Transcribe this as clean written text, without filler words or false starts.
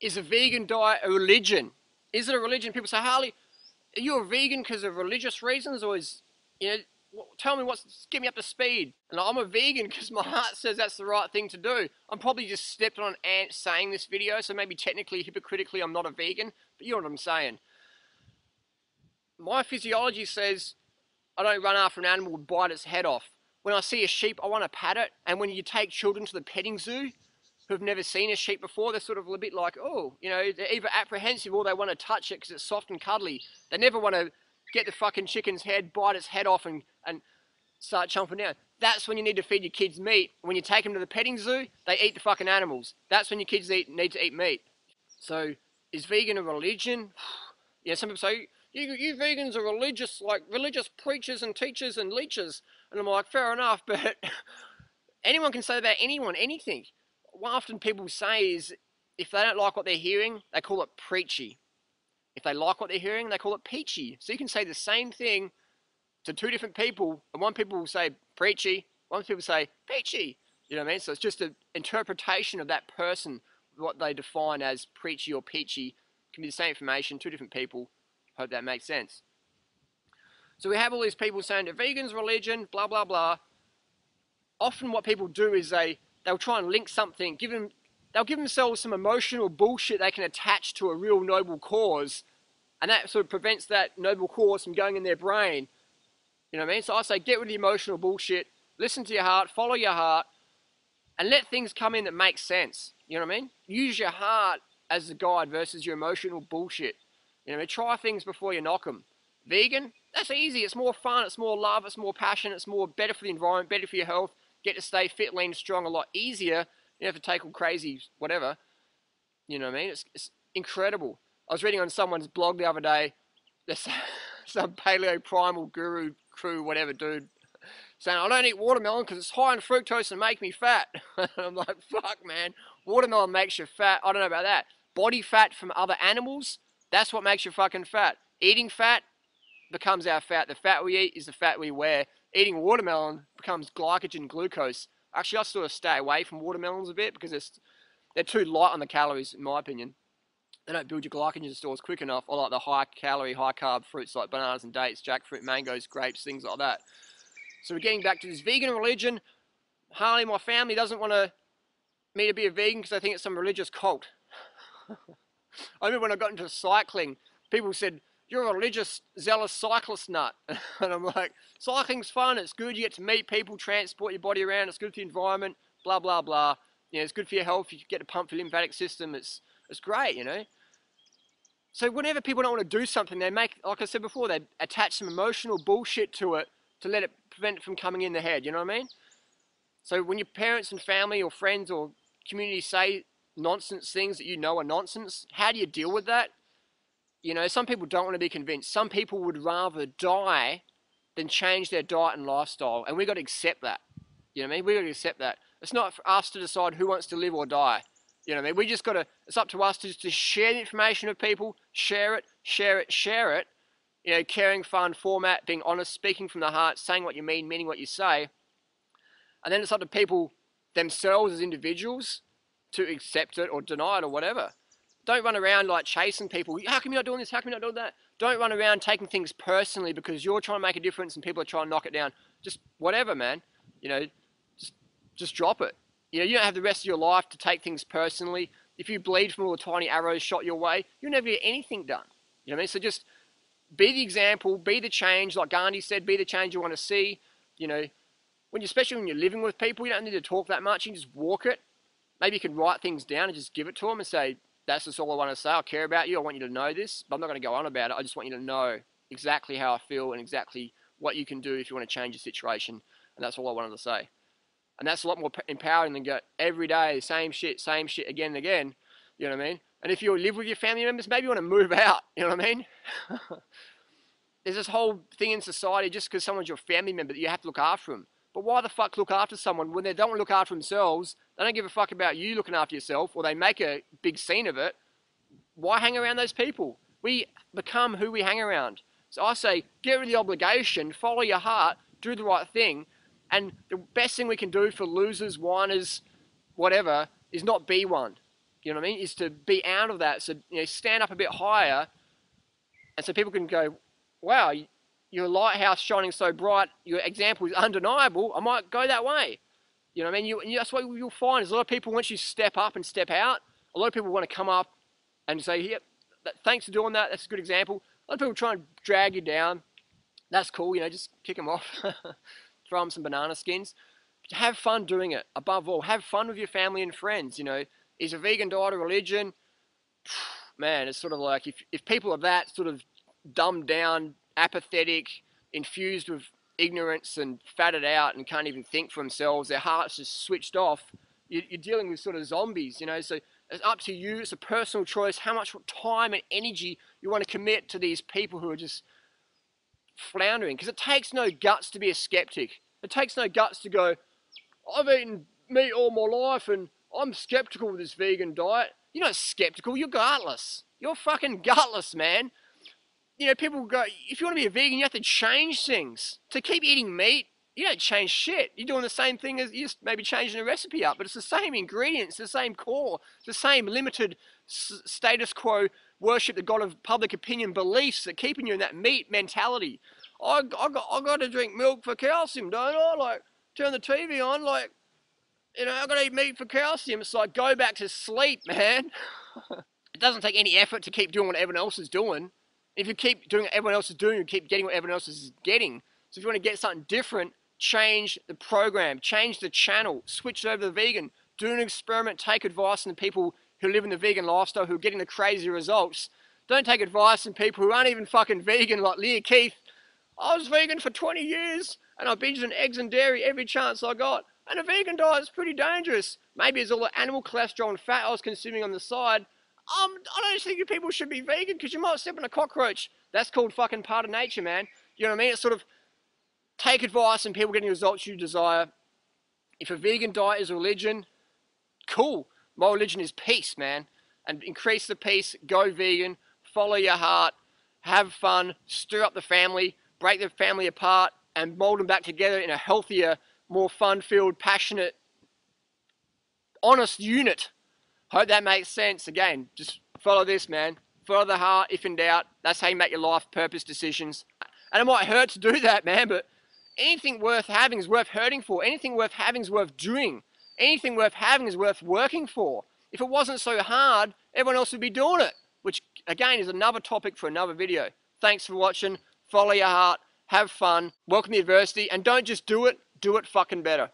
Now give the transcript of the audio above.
Is a vegan diet a religion? Is it a religion? People say, Harley, are you a vegan because of religious reasons, or is, you know, tell me get me up to speed. And I'm a vegan because my heart says that's the right thing to do. I'm probably just stepped on an ant saying this video, so maybe technically, hypocritically, I'm not a vegan, but you know what I'm saying. My physiology says I don't run after an animal and bite its head off. When I see a sheep, I want to pat it. And when you take children to the petting zoo who've never seen a sheep before, they're sort of a bit like, oh, you know, they're either apprehensive or they want to touch it because it's soft and cuddly. They never want to get the fucking chicken's head, bite its head off and start chomping down. That's when you need to feed your kids meat. When you take them to the petting zoo, they eat the fucking animals. That's when your kids need to eat meat. So, is vegan a religion? Yeah, some people say, you vegans are religious, like religious preachers and teachers and leeches. And I'm like, fair enough, but anyone can say about anyone, anything. What often people say is, if they don't like what they're hearing, they call it preachy. If they like what they're hearing, they call it peachy. So you can say the same thing to two different people, and one people will say preachy, one people say peachy. You know what I mean? So it's just an interpretation of that person, what they define as preachy or peachy. It can be the same information, two different people. Hope that makes sense. So we have all these people saying that vegans, religion, blah, blah, blah. Often what people do is they'll try and link something, they'll give themselves some emotional bullshit they can attach to a real noble cause, and that sort of prevents that noble cause from going in their brain. You know what I mean? So I say, get rid of the emotional bullshit, listen to your heart, follow your heart, and let things come in that make sense. You know what I mean? Use your heart as the guide versus your emotional bullshit. You know what I mean? Try things before you knock them. Vegan? That's easy. It's more fun, it's more love, it's more passion, it's more better for the environment, better for your health. Get to stay fit, lean, strong a lot easier. You don't have to take all crazy whatever. You know what I mean? It's incredible. I was reading on someone's blog the other day, there's some paleo primal guru crew, whatever dude, saying, I don't eat watermelon because it's high in fructose and make me fat. And I'm like, fuck, man. Watermelon makes you fat. I don't know about that. Body fat from other animals, that's what makes you fucking fat. Eating fat becomes our fat. The fat we eat is the fat we wear. Eating watermelon becomes glycogen, glucose. Actually, I sort of stay away from watermelons a bit because they're too light on the calories, in my opinion. They don't build your glycogen stores quick enough. I like the high calorie, high carb fruits like bananas and dates, jackfruit, mangoes, grapes, things like that. So we're getting back to this vegan religion. Harley, my family doesn't want me to be a vegan because they think it's some religious cult. I remember when I got into cycling, people said, you're a religious, zealous cyclist nut. And I'm like, cycling's fun, it's good, you get to meet people, transport your body around, it's good for the environment, blah, blah, blah. You know, it's good for your health, you get to pump your lymphatic system, it's great, you know. So whenever people don't want to do something, they make, like I said before, they attach some emotional bullshit to it to let it prevent it from coming in the head, you know what I mean? So when your parents and family or friends or community say nonsense things that you know are nonsense, how do you deal with that? You know, some people don't want to be convinced. Some people would rather die than change their diet and lifestyle. And we've got to accept that. You know what I mean? We've got to accept that. It's not for us to decide who wants to live or die. You know what I mean? We just got to, it's up to us to share the information with people, share it, share it, share it. You know, caring, fun, format, being honest, speaking from the heart, saying what you mean, meaning what you say. And then it's up to people themselves as individuals to accept it or deny it or whatever. Don't run around like chasing people. How come you're not doing this? How come you're not doing that? Don't run around taking things personally because you're trying to make a difference and people are trying to knock it down. Just whatever, man. You know, just drop it. You know, you don't have the rest of your life to take things personally. If you bleed from all the tiny arrows shot your way, you'll never get anything done. You know what I mean? So just be the example, be the change. Like Gandhi said, be the change you want to see. You know, especially when you're living with people, you don't need to talk that much. You can just walk it. Maybe you can write things down and just give it to them and say, that's just all I want to say. I care about you. I want you to know this, but I'm not going to go on about it. I just want you to know exactly how I feel and exactly what you can do if you want to change the situation. And that's all I wanted to say. And that's a lot more empowering than go every day, same shit again and again. You know what I mean? And if you live with your family members, maybe you want to move out. You know what I mean? There's this whole thing in society, just because someone's your family member, that you have to look after them. But why the fuck look after someone when they don't want to look after themselves? They don't give a fuck about you looking after yourself, or they make a big scene of it. Why hang around those people? We become who we hang around. So I say, get rid of the obligation, follow your heart, do the right thing, and the best thing we can do for losers, whiners, whatever, is not be one. You know what I mean? Is to be out of that. So, you know, stand up a bit higher, and so people can go, wow, your lighthouse shining so bright, your example is undeniable, I might go that way. You know what I mean? That's what you'll find is a lot of people, once you step up and step out, a lot of people want to come up and say, yep, thanks for doing that, that's a good example. A lot of people try and drag you down. That's cool, you know, just kick them off. Throw them some banana skins. Have fun doing it. Above all, have fun with your family and friends. You know, is a vegan diet a religion? Man, it's sort of like if people are that sort of dumbed down, apathetic, infused with ignorance and fatted out and can't even think for themselves, their heart's just switched off, you're dealing with sort of zombies, you know. So it's up to you. It's a personal choice how much time and energy you want to commit to these people who are just floundering. Because it takes no guts to be a skeptic. It takes no guts to go, I've eaten meat all my life and I'm skeptical of this vegan diet. You're not skeptical, you're gutless. You're fucking gutless, man. You know, people go, if you want to be a vegan, you have to change things. To keep eating meat, you don't change shit. You're doing the same thing as, you're just maybe changing the recipe up, but it's the same ingredients, the same core, the same limited status quo, worship the god of public opinion beliefs that keeping you in that meat mentality. I got to drink milk for calcium, don't I? Like, turn the TV on, like, you know, I got to eat meat for calcium. It's like, go back to sleep, man. It doesn't take any effort to keep doing what everyone else is doing. If you keep doing what everyone else is doing, you keep getting what everyone else is getting. So if you want to get something different, change the program, change the channel, switch it over to the vegan, do an experiment, take advice from the people who live in the vegan lifestyle, who are getting the crazy results. Don't take advice from people who aren't even fucking vegan, like Leah Keith. I was vegan for 20 years, and I binged on eggs and dairy every chance I got. And a vegan diet is pretty dangerous. Maybe it's all the animal cholesterol and fat I was consuming on the side. I don't think you people should be vegan because you might step on a cockroach. That's called fucking part of nature, man. You know what I mean? It's sort of take advice and people getting the results you desire. If a vegan diet is a religion, cool. My religion is peace, man. And increase the peace, go vegan, follow your heart, have fun, stir up the family, break the family apart, and mold them back together in a healthier, more fun-filled, passionate, honest unit. Hope that makes sense. Again, just follow this, man. Follow the heart if in doubt. That's how you make your life purpose decisions. And it might hurt to do that, man, but anything worth having is worth hurting for. Anything worth having is worth doing. Anything worth having is worth working for. If it wasn't so hard, everyone else would be doing it, which, again, is another topic for another video. Thanks for watching. Follow your heart. Have fun. Welcome the adversity. And don't just do it fucking better.